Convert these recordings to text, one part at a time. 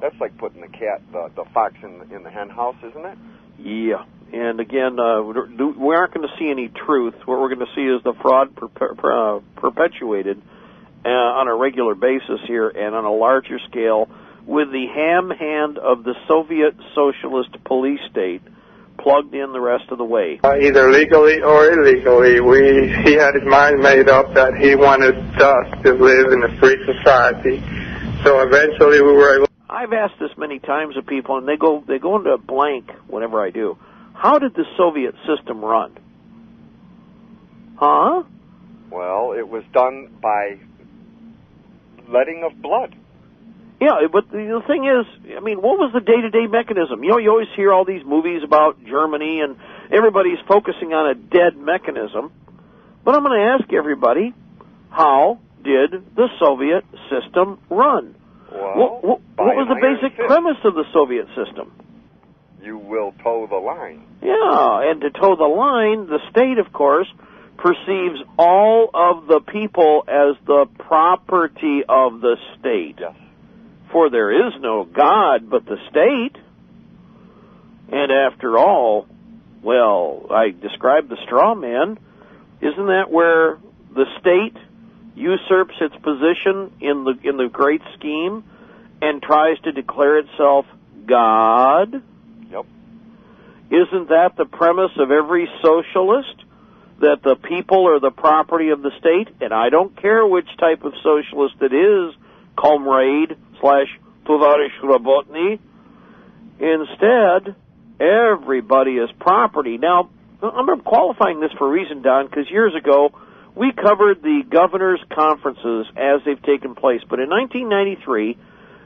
That's like putting the fox in the hen house, isn't it? Yeah. And again, we aren't going to see any truth. What we're going to see is the fraud perpetuated on a regular basis here and on a larger scale with the ham hand of the Soviet socialist police state plugged in the rest of the way. Either legally or illegally, he had his mind made up that he wanted us to live in a free society. So eventually we were able. I've asked this many times of people, and they go into a blank whenever I do. How did the Soviet system run? Huh? Well, it was done by letting of blood. Yeah, but the thing is, I mean, what was the day-to-day mechanism? You know, you always hear all these movies about Germany, and everybody's focusing on a dead mechanism. But I'm going to ask everybody, how did the Soviet system run? Well, what was the basic premise of the Soviet system? You will toe the line. Yeah, and to toe the line, the state, of course, perceives all of the people as the property of the state. Yes. For there is no God but the state. And after all, well, I described the Strawman. Isn't that where the state usurps its position in the great scheme and tries to declare itself God? Yep. Isn't that the premise of every socialist? That the people are the property of the state? And I don't care which type of socialist it is, comrade / Tovarish Robotny. Instead, everybody is property. Now, I'm qualifying this for a reason, Don, because years ago, we covered the governors' conferences as they've taken place. But in 1993,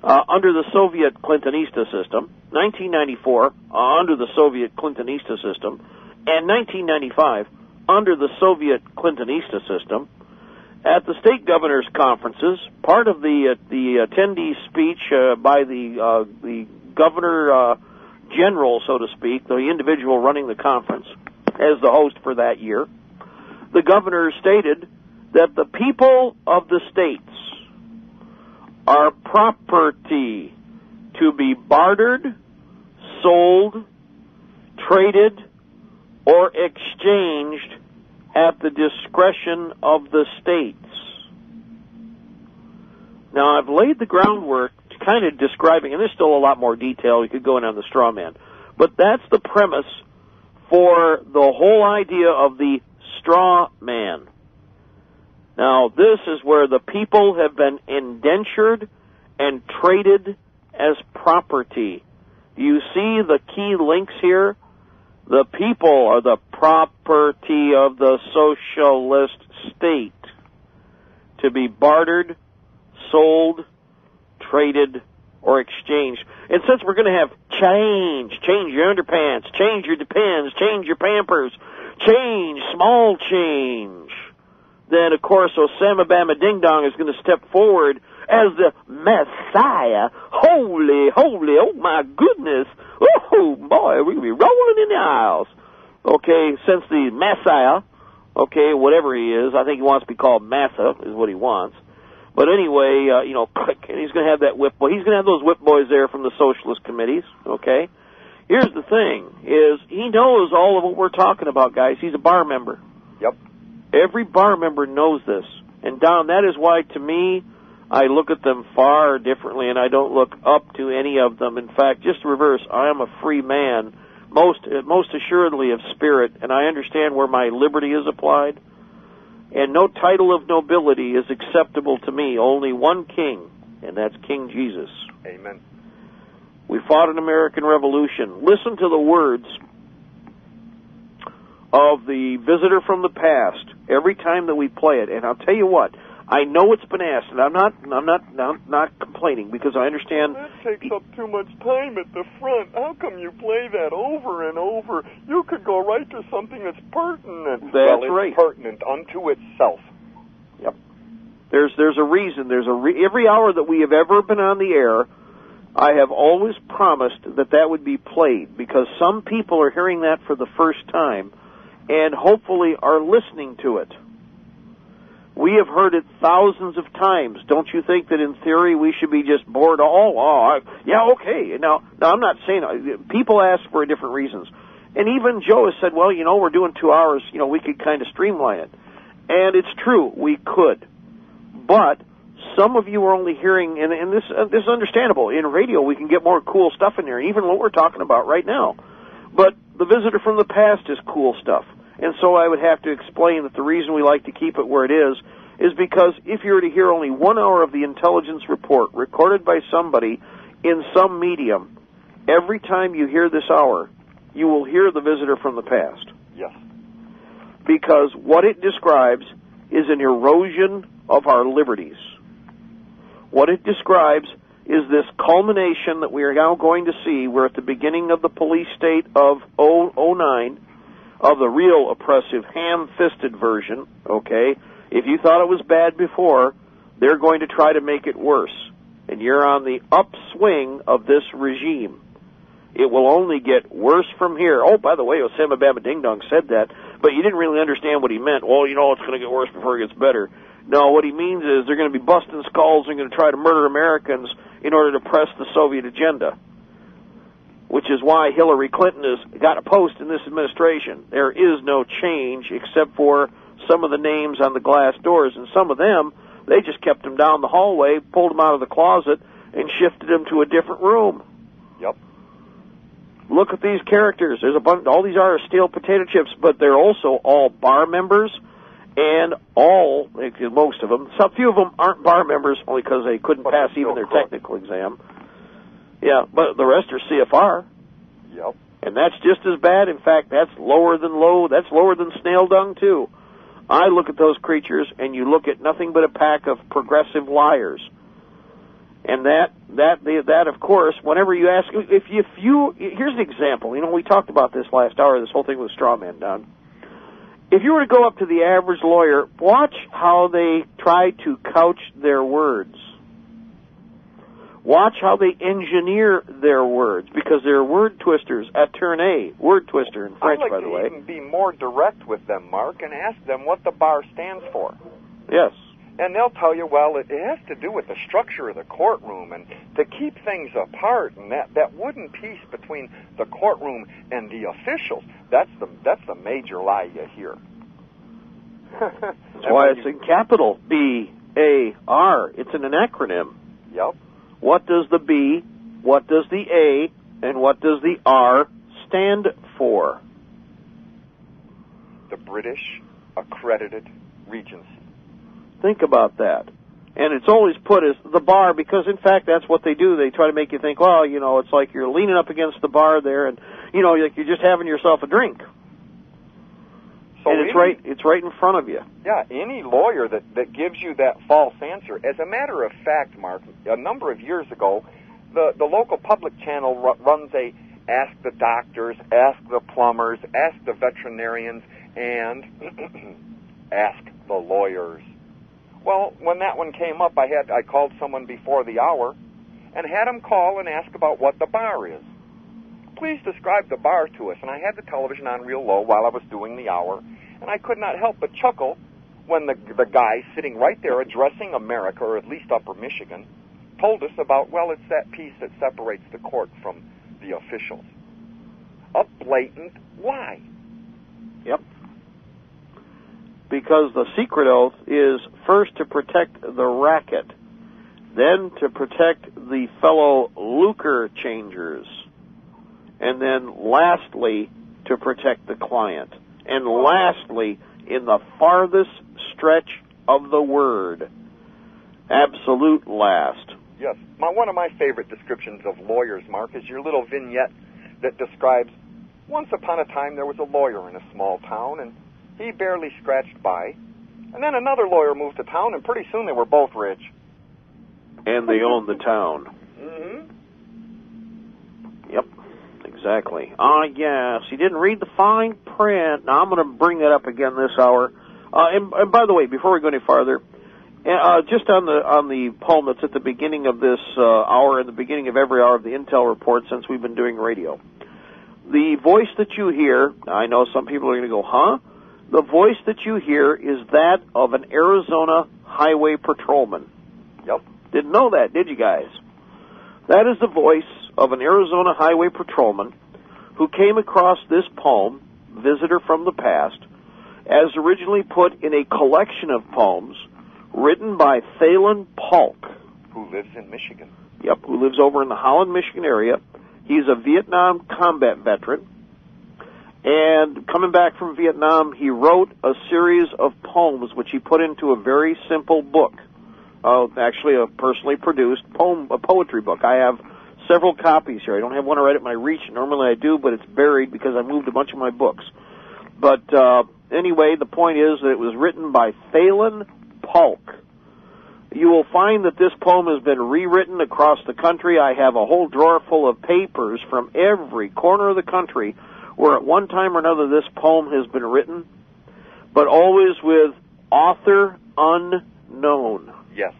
under the Soviet Clintonista system, 1994, under the Soviet Clintonista system, and 1995, under the Soviet Clintonista system, at the state governors' conferences, part of the attendee speech by the governor general, so to speak, the individual running the conference, as the host for that year, the governor stated that the people of the states are property to be bartered, sold, traded, or exchanged at the discretion of the states. Now, I've laid the groundwork to kind of describing, and there's still a lot more detail. You could go in on the straw man. But that's the premise for the whole idea of the straw man. Now, this is where the people have been indentured and traded as property. Do you see the key links here? The people are the property of the socialist state to be bartered, sold, traded, or exchanged. And since we're going to have change your underpants, change your depends, change your pampers, change, small change, then, of course, Osama Bama Ding Dong is going to step forward as the Messiah. Holy, oh my goodness. Oh, boy, we're going to be rolling in the aisles. Okay, since the Messiah, okay, whatever he is, I think he wants to be called Massa is what he wants. But anyway, click, and he's going to have that whip boy. He's going to have those whip boys there from the socialist committees, okay? Here's the thing, is he knows all of what we're talking about, guys. He's a bar member. Yep. Every bar member knows this. And, Don, that is why, to me, I look at them far differently, and I don't look up to any of them. In fact, just the reverse, I am a free man, most assuredly of spirit, and I understand where my liberty is applied. And no title of nobility is acceptable to me. Only one king, and that's King Jesus. Amen. We fought an American Revolution. Listen to the words of the Visitor from the Past every time that we play it. And I'll tell you what, I know it's been asked, and I'm not complaining because I understand. That takes up too much time at the front. How come you play that over and over? You could go right to something that's pertinent. That's right. It's pertinent unto itself. Yep. There's a reason. Every hour that we have ever been on the air, I have always promised that would be played because some people are hearing that for the first time and hopefully are listening to it. We have heard it thousands of times. Don't you think that in theory we should be just bored? Yeah, okay. Now, I'm not saying, people ask for different reasons. And even Joe has said, well, we're doing 2 hours, we could kind of streamline it. And it's true, we could. But some of you are only hearing, and this is understandable. In radio, we can get more cool stuff in there, even what we're talking about right now. But the visitor from the past is cool stuff. And so I would have to explain that the reason we like to keep it where it is because if you were to hear only 1 hour of the intelligence report recorded by somebody in some medium, every time you hear this hour, you will hear the visitor from the past. Yes. Because what it describes is an erosion of our liberties. What it describes is this culmination that we are now going to see. We're at the beginning of the police state of 09, of the real oppressive, ham-fisted version, okay? If you thought it was bad before, they're going to try to make it worse. And you're on the upswing of this regime. It will only get worse from here. Oh, by the way, Osama Bama Ding Dong said that, but you didn't really understand what he meant. Well, it's going to get worse before it gets better. No, what he means is they're going to be busting skulls and going to try to murder Americans in order to press the Soviet agenda, which is why Hillary Clinton has got a post in this administration. There is no change except for some of the names on the glass doors, and some of them, they just kept them down the hallway, pulled them out of the closet, and shifted them to a different room. Yep. Look at these characters. There's a bunch. All these are stale potato chips, but they're also all bar members, and most of them. Some few of them aren't bar members only because they couldn't pass even their technical exam. Yeah, but the rest are CFR. Yep. And that's just as bad. In fact, that's lower than That's lower than snail dung, too. I look at those creatures, and you look at nothing but a pack of progressive liars. And that of course, whenever you ask, here's an example. We talked about this last hour, this whole thing with Strawman, Don. If you were to go up to the average lawyer, watch how they try to couch their words. Watch how they engineer their words, because they're word twisters. Attorney, word twister in French, by the way. I'd like to even be more direct with them, Mark, and ask them what the bar stands for. Yes. And they'll tell you, well, it has to do with the structure of the courtroom and to keep things apart, and that wooden piece between the courtroom and the officials, that's the major lie you hear. That's why it's in capital B-A-R. It's an acronym. Yep. What does the B, what does the A, and what does the R stand for? The British Accredited Regency. Think about that. And it's always put as the bar because, in fact, that's what they do. They try to make you think, well, it's like you're leaning up against the bar there and, like you're just having yourself a drink. So and it's right in front of you. Yeah, any lawyer that gives you that false answer. As a matter of fact, Mark, a number of years ago, the local public channel runs a ask the doctors, ask the plumbers, ask the veterinarians, and ask the lawyers. Well, when that one came up, I called someone before the hour and had them call and ask about what the bar is. Please describe the bar to us. And I had the television on real low while I was doing the hour, and I could not help but chuckle when the guy sitting right there addressing America, or at least Upper Michigan, told us about, well, it's that piece that separates the court from the officials. A blatant lie. Yep. Because the secret oath is first to protect the racket, then to protect the fellow lucre changers, and then lastly to protect the client, and lastly, in the farthest stretch of the word, absolute last. Yes. One of my favorite descriptions of lawyers, Mark, is your little vignette that describes, once upon a time there was a lawyer in a small town, and he barely scratched by. And then another lawyer moved to town, and pretty soon they were both rich. And they owned the town. Mm-hmm. Yep, exactly. Yes, you didn't read the fine print. Now, I'm going to bring that up again this hour. And by the way, before we go any farther, just on the poem that's at the beginning of this hour and the beginning of every hour of the Intel Report since we've been doing radio, the voice that you hear, I know some people are going to go, huh? The voice that you hear is that of an Arizona highway patrolman. Yep. Didn't know that, did you guys? That is the voice of an Arizona highway patrolman who came across this poem, Visitor from the Past, as originally put in a collection of poems written by Thalen Polk. Who lives in Michigan. Yep, who lives over in the Holland, Michigan area. He's a Vietnam combat veteran. And coming back from Vietnam, he wrote a series of poems which he put into a very simple book. Actually, a personally produced a poetry book. I have several copies here. I don't have one right at my reach. Normally I do, but it's buried because I moved a bunch of my books. But anyway, the point is that it was written by Thalen Polk. You will find that this poem has been rewritten across the country. I have a whole drawer full of papers from every corner of the country where at one time or another this poem has been written, but always with author unknown. Yes.